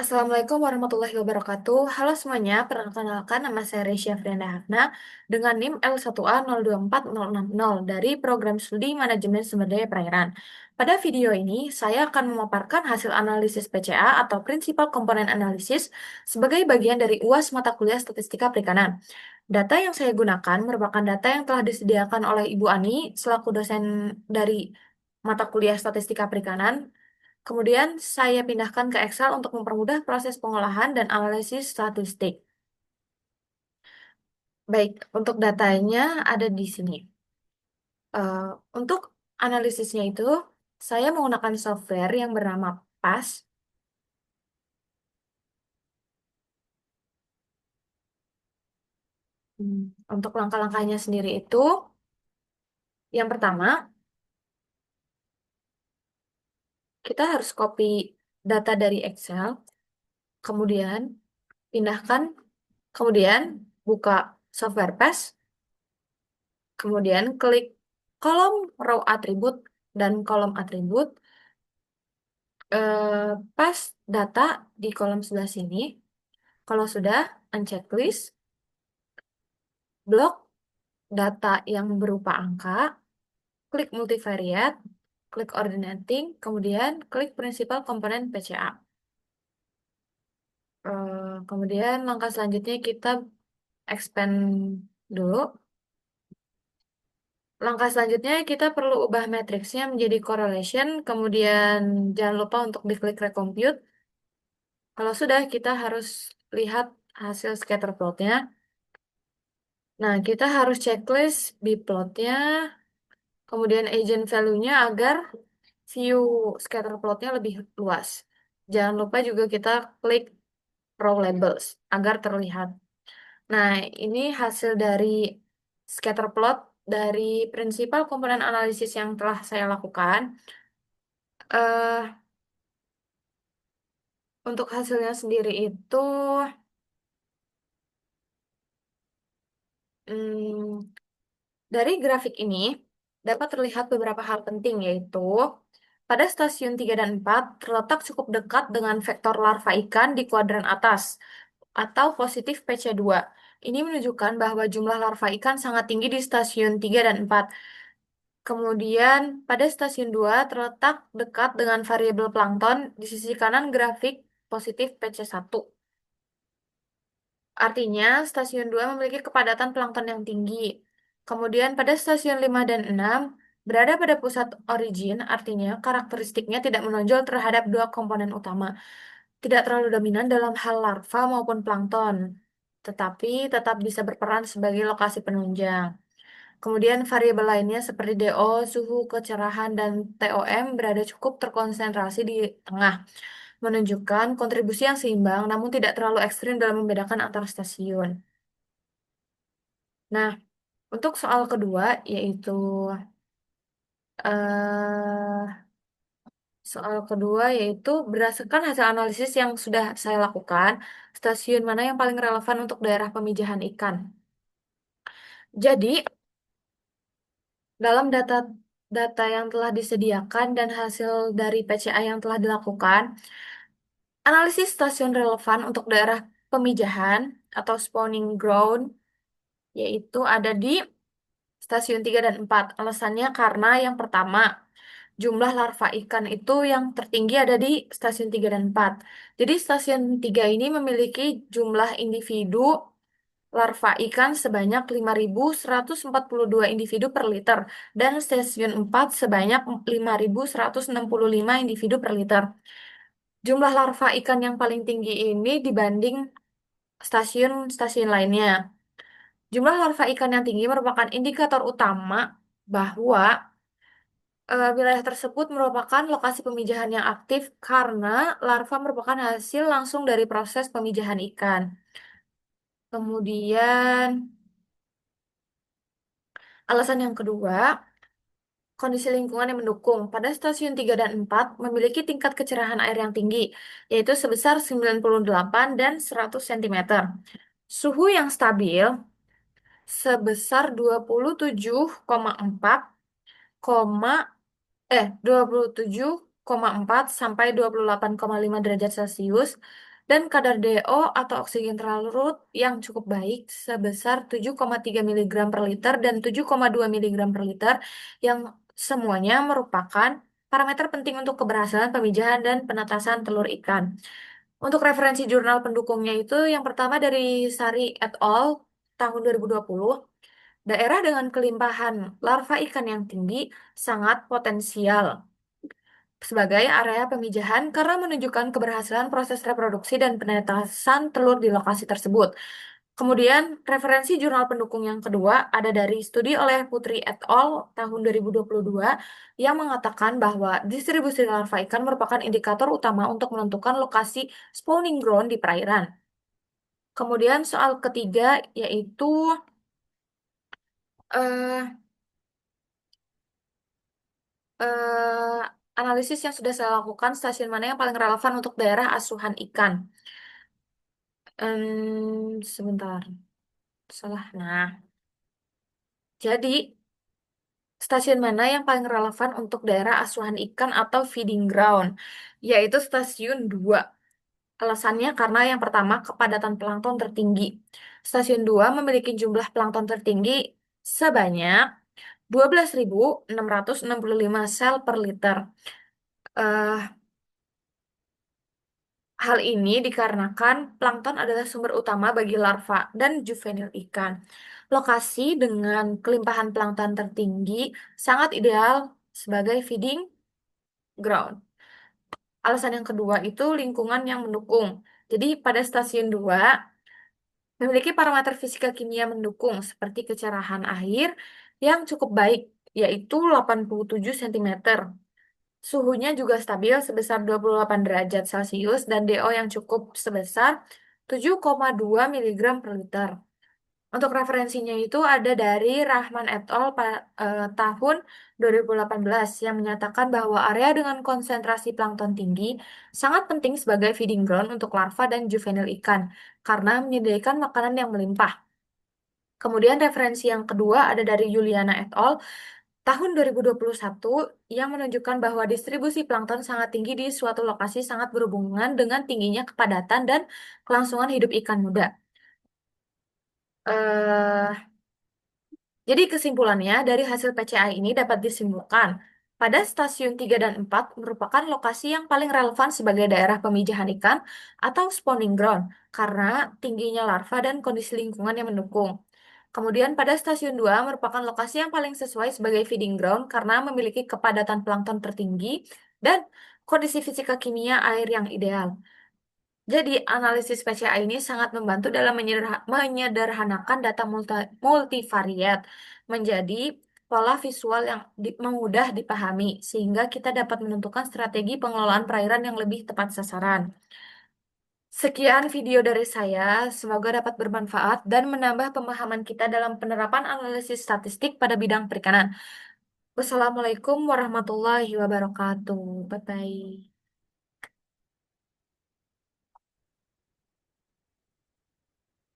Assalamualaikum warahmatullahi wabarakatuh. Halo semuanya, perkenalkan nama saya Resya Frianda Hafna dengan NIM L1A024060 dari Program Studi Manajemen Sumber Daya Perairan. Pada video ini, saya akan memaparkan hasil analisis PCA atau Principal Component Analysis sebagai bagian dari UAS mata kuliah Statistika Perikanan. Data yang saya gunakan merupakan data yang telah disediakan oleh Ibu Ani selaku dosen dari mata kuliah Statistika Perikanan. Kemudian saya pindahkan ke Excel untuk mempermudah proses pengolahan dan analisis statistik. Baik, untuk datanya ada di sini. Eh, untuk analisisnya itu, saya menggunakan software yang bernama PAS. Hmm, Untuk langkah-langkahnya sendiri itu, yang pertama, kita harus copy data dari Excel, kemudian pindahkan, kemudian buka software PAS, kemudian klik kolom row atribut dan kolom atribut, eh, pas data di kolom sebelah sini. Kalau sudah, unchecklist, blok data yang berupa angka, klik multivariate, klik ordinating, kemudian klik principal component PCA. Kemudian langkah selanjutnya kita expand dulu. Langkah selanjutnya kita perlu ubah matriksnya menjadi correlation, kemudian jangan lupa untuk diklik recompute. Kalau sudah, kita harus lihat hasil scatter plotnya. Nah, kita harus checklist bplotnya, kemudian agent value-nya agar view scatter plotnya lebih luas. Jangan lupa juga kita klik row labels agar terlihat. Nah, ini hasil dari scatter plot dari prinsipal komponen analisis yang telah saya lakukan. eh untuk hasilnya sendiri itu, hmm, dari grafik ini dapat terlihat beberapa hal penting, yaitu pada stasiun 3 dan 4 terletak cukup dekat dengan vektor larva ikan di kuadran atas atau positif PC2. Ini menunjukkan bahwa jumlah larva ikan sangat tinggi di stasiun 3 dan 4. Kemudian pada stasiun 2 terletak dekat dengan variabel plankton di sisi kanan grafik positif PC1. Artinya, stasiun 2 memiliki kepadatan plankton yang tinggi. Kemudian pada stasiun 5 dan 6 berada pada pusat origin, artinya karakteristiknya tidak menonjol terhadap dua komponen utama. Tidak terlalu dominan dalam hal larva maupun plankton, tetapi tetap bisa berperan sebagai lokasi penunjang. Kemudian variabel lainnya seperti DO, suhu, kecerahan, dan TOM berada cukup terkonsentrasi di tengah, menunjukkan kontribusi yang seimbang namun tidak terlalu ekstrim dalam membedakan antar stasiun. Nah, untuk soal kedua yaitu eh soal kedua yaitu berdasarkan hasil analisis yang sudah saya lakukan, stasiun mana yang paling relevan untuk daerah pemijahan ikan. Jadi, dalam data yang telah disediakan dan hasil dari PCA yang telah dilakukan, analisis stasiun relevan untuk daerah pemijahan atau spawning ground yaitu ada di stasiun 3 dan 4. Alasannya karena yang pertama, jumlah larva ikan itu yang tertinggi ada di stasiun 3 dan 4. Jadi stasiun 3 ini memiliki jumlah individu larva ikan sebanyak 5.142 individu per liter dan stasiun 4 sebanyak 5.165 individu per liter. Jumlah larva ikan yang paling tinggi ini dibanding stasiun-stasiun lainnya. Jumlah larva ikan yang tinggi merupakan indikator utama bahwa wilayah tersebut merupakan lokasi pemijahan yang aktif karena larva merupakan hasil langsung dari proses pemijahan ikan. Kemudian, alasan yang kedua, kondisi lingkungan yang mendukung. Pada stasiun 3 dan 4 memiliki tingkat kecerahan air yang tinggi, yaitu sebesar 98 dan 100 cm. Suhu yang stabil sebesar 27,4 koma 27,4 sampai 28,5 derajat Celcius dan kadar DO atau oksigen terlarut yang cukup baik sebesar 7,3 miligram per liter dan 7,2 miligram per liter yang semuanya merupakan parameter penting untuk keberhasilan pemijahan dan penetasan telur ikan. Untuk referensi jurnal pendukungnya itu yang pertama dari Sari et al. Tahun 2020, daerah dengan kelimpahan larva ikan yang tinggi sangat potensial sebagai area pemijahan karena menunjukkan keberhasilan proses reproduksi dan penetasan telur di lokasi tersebut. Kemudian, referensi jurnal pendukung yang kedua ada dari studi oleh Putri et al. Tahun 2022 yang mengatakan bahwa distribusi larva ikan merupakan indikator utama untuk menentukan lokasi spawning ground di perairan. Kemudian soal ketiga yaitu eh, eh, analisis yang sudah saya lakukan, stasiun mana yang paling relevan untuk daerah asuhan ikan. Sebentar, salah. Nah, jadi stasiun mana yang paling relevan untuk daerah asuhan ikan atau feeding ground? Yaitu stasiun 2. Alasannya karena yang pertama, kepadatan plankton tertinggi. Stasiun 2 memiliki jumlah plankton tertinggi sebanyak 12.665 sel per liter. Eh, Hal ini dikarenakan plankton adalah sumber utama bagi larva dan juvenil ikan. Lokasi dengan kelimpahan plankton tertinggi sangat ideal sebagai feeding ground. Alasan yang kedua itu lingkungan yang mendukung. Jadi pada stasiun 2 memiliki parameter fisika kimia mendukung seperti kecerahan air yang cukup baik, yaitu 87 cm. Suhunya juga stabil sebesar 28 derajat Celcius dan DO yang cukup sebesar 7,2 miligram per liter. Untuk referensinya itu ada dari Rahman et al. Tahun 2018 yang menyatakan bahwa area dengan konsentrasi plankton tinggi sangat penting sebagai feeding ground untuk larva dan juvenil ikan karena menyediakan makanan yang melimpah. Kemudian referensi yang kedua ada dari Juliana et al. Tahun 2021 yang menunjukkan bahwa distribusi plankton sangat tinggi di suatu lokasi sangat berhubungan dengan tingginya kepadatan dan kelangsungan hidup ikan muda. Eh, Jadi kesimpulannya dari hasil PCA ini dapat disimpulkan pada stasiun 3 dan 4 merupakan lokasi yang paling relevan sebagai daerah pemijahan ikan atau spawning ground karena tingginya larva dan kondisi lingkungan yang mendukung. Kemudian pada stasiun 2 merupakan lokasi yang paling sesuai sebagai feeding ground karena memiliki kepadatan plankton tertinggi dan kondisi fisika kimia air yang ideal. Jadi, analisis PCA ini sangat membantu dalam menyederhanakan data multivariat menjadi pola visual yang mudah dipahami, sehingga kita dapat menentukan strategi pengelolaan perairan yang lebih tepat sasaran. Sekian video dari saya, semoga dapat bermanfaat dan menambah pemahaman kita dalam penerapan analisis statistik pada bidang perikanan. Wassalamualaikum warahmatullahi wabarakatuh. Bye-bye.